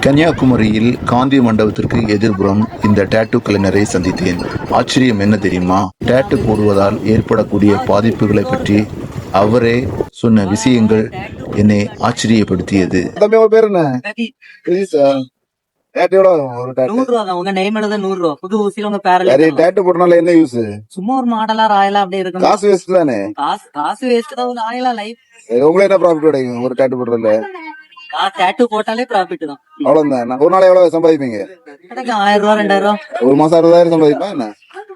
கன்னியாகுமரியில் காந்தி மண்டபத்திற்கு எதிர்புறம் இந்த டேட்டூ கலைஞரை சந்தித்தேன். ஆச்சரியம் என்ன தெரியுமா? டேட்டூ போடுவதால் ஏற்படக்கூடிய பாதிப்புகளை பற்றி அவரே சொன்ன விஷயங்கள் என்னை ஆச்சரியப்படுத்தியது. பேர் என்ன? புது ஊசியில உங்க பேரல டேட்டூ போட்டனால என்ன யூஸ்? சும்மா ஒரு மாடலா ராயலா அப்படியே இருக்கும். காசு வேஸ்ட் தானே? காசு வேஸ்ட் தான். ராயலா லைஃப் உங்களுக்கு என்ன ப்ராஃபிட் கிடைக்கும் ஒரு டேட்டூ போடுறதுல? டேட்டூ போட்டாலே ப்ராஃபிட் தான். அவ்வளவுதான். ஒரு நாள் எவ்வளவு சம்பாதிப்பீங்க? கிடைக்கும் 1000 ரூபா 2000 ரூபா ஒரு மாசம் 60,000 சம்பாதிப்பா என்ன?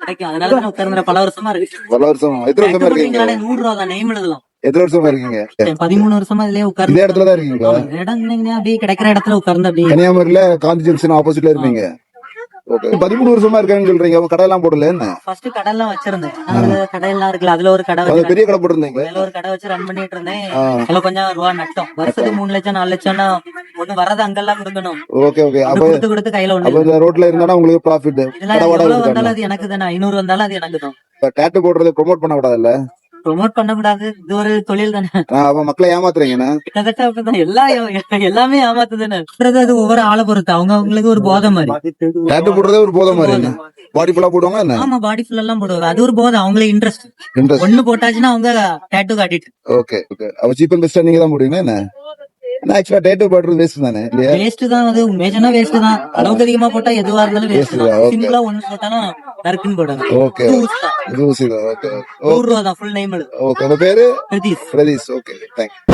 கிடைக்கும். அதனால உட்கார்ந்து பல வருஷமா இருக்கு. பல வருஷம். எத்தனை வருஷமா இருக்கீங்க? 100 ரூபா தான் நேம் எழுதலாம். எத்தனை வருஷமா இருக்கீங்க? 13 வருஷமா இதுலயே உட்கார்ந்து. இந்த இடத்துல தான் இருக்கீங்களா? இடம் அப்படியே கிடைக்கிற இடத்துல உட்கார்ந்து அப்படியே. கன்னியாகுமரியில காந்தி ஜங்ஷன் ஆப்போசிட்ல இருப்பீங்க. ஓகே. 13 வருஷமா இருக்காங்கன்னு சொல்றீங்க. அவங்க கடை எல்லாம் போடல என்ன? ஃபர்ஸ்ட் கடை எல்லாம் வச்சிருந்தேன். அதுல கடை எல்லாம் இருக்குல்ல, அதுல ஒரு கடை வச்சு பெரிய கடை போட்டிருந்தீங்க. அதுல ஒரு கடை வச்சு ரன் பண்ணிட்டு இருந்தேன். அதுல கொஞ்சம் ரூபா நட்டோம். வருஷத்துக்கு 3 லட்சம் 4 லட்சம்னா ஒண்ணு வரது அங்கெல்லாம் கொடுக்கணும். Okay okay. அப்ப கொடுத்து கையில ஒண்ணு. அப்ப இந்த ரோட்ல இருந்தா உங்களுக்கு ப்ராஃபிட். வந்தாலும் அது எனக்கு தானே. 500 வந்தாலும் அது எனக்கு தான். டேட்டூ போடுறதை ப்ரோமோட் பண்ண கூடாதுல்ல? ப்ரோமோட் பண்ண கூடாது. இது ஒரு தொழில் தானே. அப்ப மக்களை ஏமாத்துறீங்கன்னா கிட்டத்தட்ட அப்படிதான். எல்லாமே ஏமாத்துதானே. அது ஒவ்வொரு ஆளை பொறுத்து அவங்களுக்கு ஒரு போதை மாதிரி. டேட்டூ போடுறதே ஒரு போதை மாதிரி. பாடி ஃபுல்லா போடுவாங்க என்ன? ஆமா, பாடி ஃபுல் எல்லாம் போடுவாங்க. அது ஒரு போதை. அவங்களுக்கு இன்ட்ரெஸ்ட் ஒண்ணு போட்டாச்சுன்னா அவங்க டேட்டூ காட்டிட்டு. Okay okay. அவ சீப் அண்ட் பெஸ்டா நீங்க தான் போடுவீங்க என்ன? ஆக்சுவலா டேட்டூ போடுறது வேஸ்ட் தானே? வேஸ்ட் தான். அது மேஜனா வேஸ்ட் தான். அளவுக்கு அதிகமா போட்டா எதுவா இருந்தாலும் வேஸ்ட் தான். சிம்பிளா ஒண்ணு போட்டாலும் நறுக்குன்னு போடுங்க. ஓகே. இது ஊசி தான். ஓகே. 100 ரூபா தான் ஃபுல் நேம். ஓகே. உங்க பேரு? பிரதீஷ். பிரதீஷ். ஓகே. தேங்க்யூ.